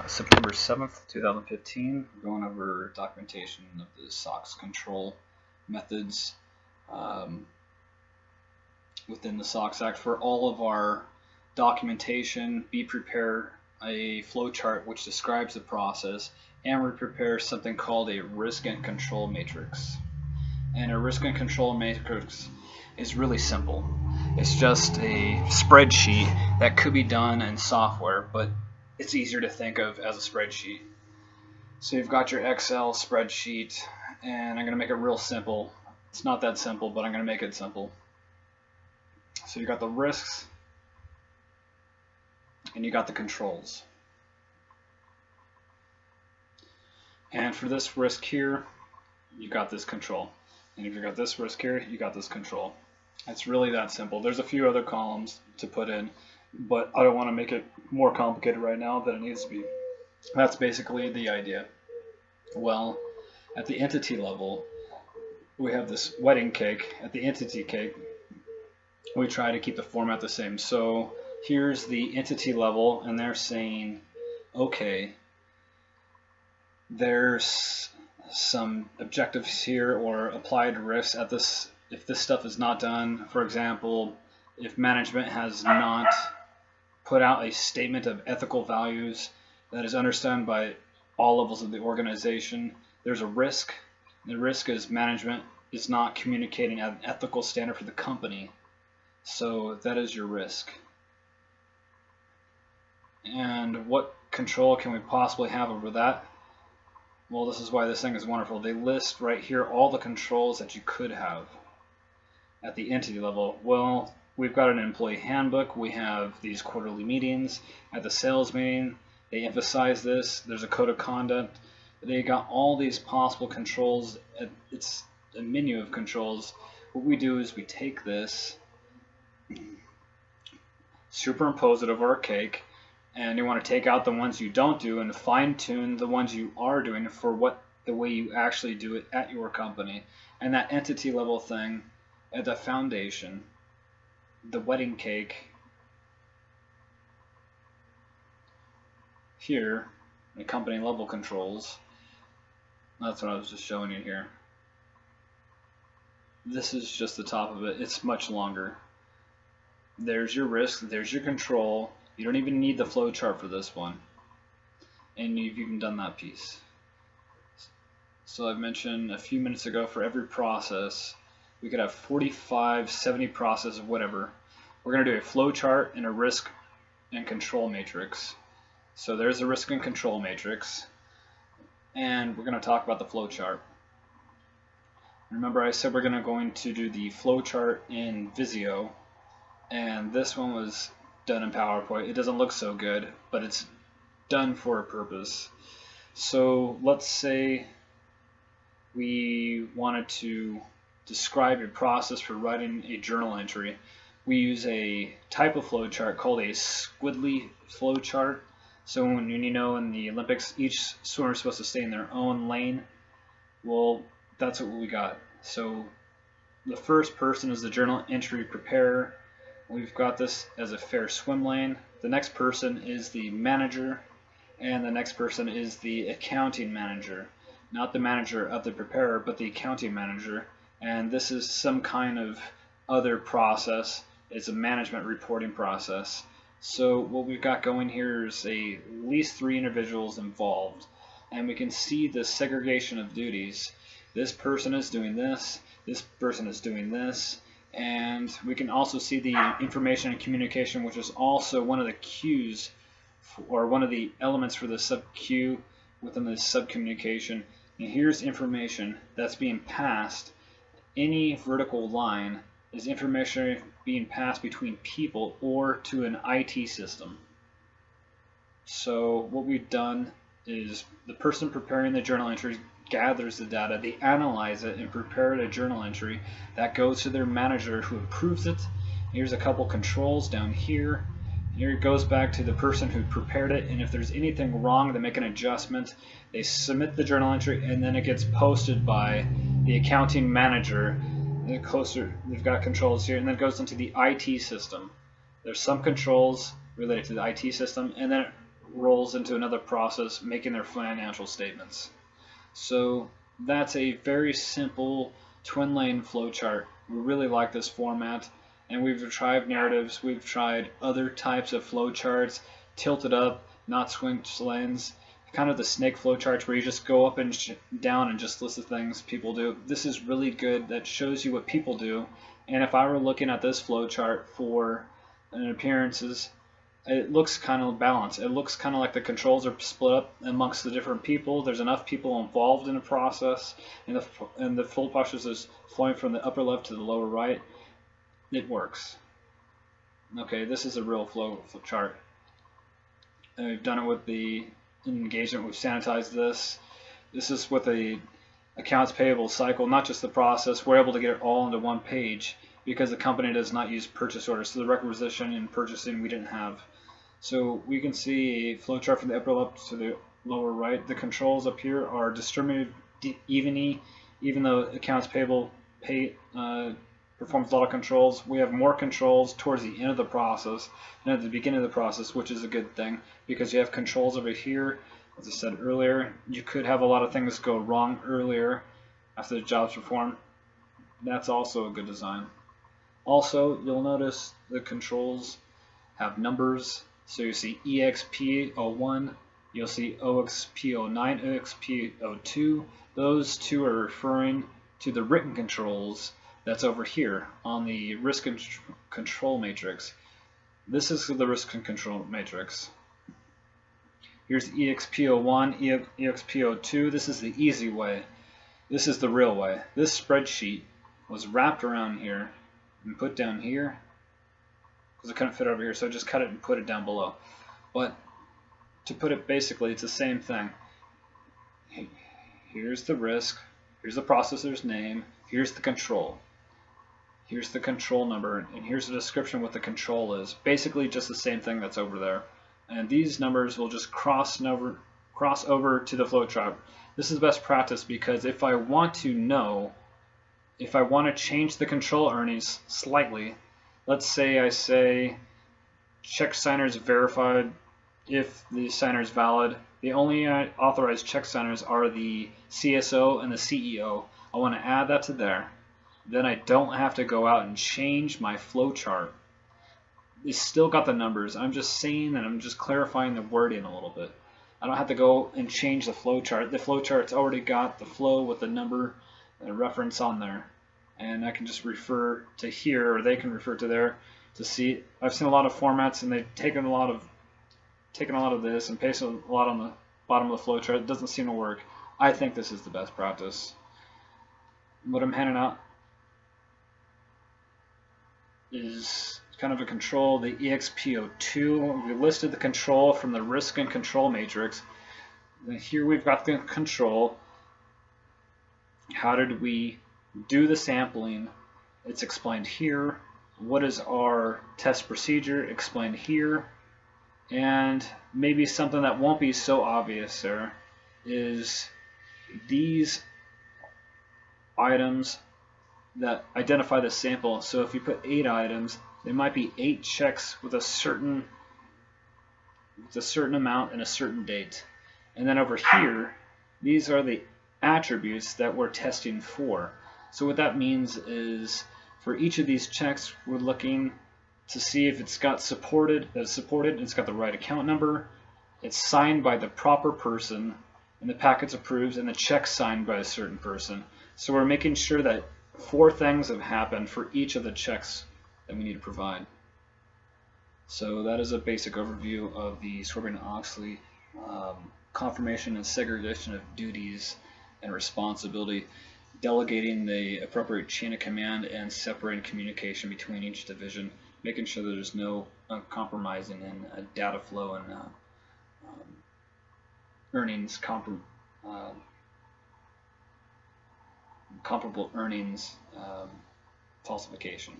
September 7th, 2015, we're going over documentation of the SOX control methods within the SOX Act. For all of our documentation, we prepare a flowchart which describes the process, and we prepare something called a risk and control matrix. And a risk and control matrix is really simple. It's just a spreadsheet that could be done in software, but it's easier to think of as a spreadsheet. So you've got your Excel spreadsheet, and I'm going to make it real simple. It's not that simple, but I'm going to make it simple. So you got the risks, and you got the controls. And for this risk here, you got this control. And if you got this risk here, you got this control. It's really that simple. There's a few other columns to put in, but I don't want to make it more complicated right now than it needs to be. That's basically the idea. Well, at the entity level, we have this wedding cake. At the entity cake, we try to keep the format the same. So here's the entity level, and they're saying, okay, there's some objectives here or applied risks at this. If this stuff is not done, for example, if management has not put out a statement of ethical values that is understood by all levels of the organization, there's a risk. The risk is management is not communicating at an ethical standard for the company. So that is your risk. And what control can we possibly have over that? Well, this is why this thing is wonderful. They list right here all the controls that you could have at the entity level. Well, we've got an employee handbook. We have these quarterly meetings. At the sales meeting, they emphasize this. There's a code of conduct. They got all these possible controls. It's a menu of controls. What we do is we take this, superimpose it over our cake, and you want to take out the ones you don't do and fine-tune the ones you are doing for the way you actually do it at your company. And that entity level thing at the foundation, the wedding cake here, the company level controls, that's what I was just showing you here. This is just the top of it. It's much longer. There's your risk, there's your control. You don't even need the flow chart for this one, and you've even done that piece. So I've mentioned a few minutes ago, for every process we could have 45, 70 processes, whatever. We're going to do a flow chart and a risk and control matrix. So there's a risk and control matrix, and we're going to talk about the flow chart. Remember, I said we're going to do the flow chart in Visio, and this one was done in PowerPoint. It doesn't look so good, but it's done for a purpose. So let's say we wanted to describe a process for writing a journal entry. We use a type of flow chart called a squiggly flow chart. So when you know in the Olympics each swimmer is supposed to stay in their own lane, well, that's what we got. So the first person is the journal entry preparer. We've got this as a fair swim lane. The next person is the manager, and the next person is the accounting manager. Not the manager of the preparer, but the accounting manager. And this is some kind of other process. It's a management reporting process. So what we've got going here is at least 3 individuals involved. And we can see the segregation of duties. This person is doing this, this person is doing this. And we can also see the information and communication, which is also one of the cues or one of the elements for the sub-Q within the sub-communication. And here's information that's being passed. Any vertical line is information being passed between people or to an IT system. So what we've done is the person preparing the journal entry gathers the data, they analyze it and prepare a journal entry that goes to their manager who approves it. Here's a couple controls down here. Here it goes back to the person who prepared it, and if there's anything wrong, they make an adjustment. They submit the journal entry, and then it gets posted by the accounting manager. And they've got controls here, and then it goes into the IT system. There's some controls related to the IT system, and then it rolls into another process, making their financial statements. So that's a very simple twin lane flowchart. We really like this format, and we've tried narratives, we've tried other types of flowcharts, tilted up, not swing lanes, kind of the snake flowcharts where you just go up and down and just list the things people do. This is really good. That shows you what people do. And if I were looking at this flowchart for an appearances, it looks kind of balanced. It looks kind of like the controls are split up amongst the different people. There's enough people involved in the process, and the flow process is flowing from the upper left to the lower right. It works. Okay, this is a real flow chart. And we've done it with the engagement. We've sanitized this. This is with the accounts payable cycle, not just the process. We're able to get it all into one page because the company does not use purchase orders. So the requisition and purchasing we didn't have. So we can see a flowchart from the upper left to the lower right. The controls up here are distributed evenly, even though accounts payable performs a lot of controls. We have more controls towards the end of the process and at the beginning of the process, which is a good thing because you have controls over here. As I said earlier, you could have a lot of things go wrong earlier after the job's performed. That's also a good design. Also, you'll notice the controls have numbers. So you see EXP01, you'll see OXP09, OXP02. Those two are referring to the written controls that's over here on the risk and control matrix. This is the risk and control matrix. Here's EXP01, EXP02. This is the easy way. This is the real way. This spreadsheet was wrapped around here and put down here because it couldn't fit over here, so I just cut it and put it down below. But to put it basically, it's the same thing. Here's the risk, here's the processor's name, here's the control. Here's the control number, and here's the description what the control is. Basically just the same thing that's over there. And these numbers will just cross over to the flowchart. This is best practice because if I want to know, if I want to change the control earnings slightly, let's say I say check signers verified if the signer is valid. The only authorized check signers are the CSO and the CEO. I want to add that to there. Then I don't have to go out and change my flowchart. It's still got the numbers. I'm just saying that I'm just clarifying the wording a little bit. I don't have to go and change the flowchart. The flowchart's already got the flow with the number and a reference on there. And I can just refer to here, or they can refer to there to see. I've seen a lot of formats and they've taken a lot of this and pasted a lot on the bottom of the flowchart. It doesn't seem to work. I think this is the best practice. What I'm handing out is kind of a control, the EXP02. We listed the control from the risk and control matrix. And here we've got the control. How did we do the sampling? It's explained here. What is our test procedure? Explained here. And maybe something that won't be so obvious there is these items that identify the sample. So if you put 8 items, there might be 8 checks with a certain amount and a certain date. And then over here, these are the attributes that we're testing for. So what that means is for each of these checks, we're looking to see if it's got supported, it's got the right account number, it's signed by the proper person, and the packet's approved, and the check's signed by a certain person. So we're making sure that 4 things have happened for each of the checks that we need to provide. So that is a basic overview of the Sarbanes-Oxley confirmation and segregation of duties and responsibility, delegating the appropriate chain of command and separating communication between each division, making sure that there's no compromising in data flow and earnings, comparable earnings falsification.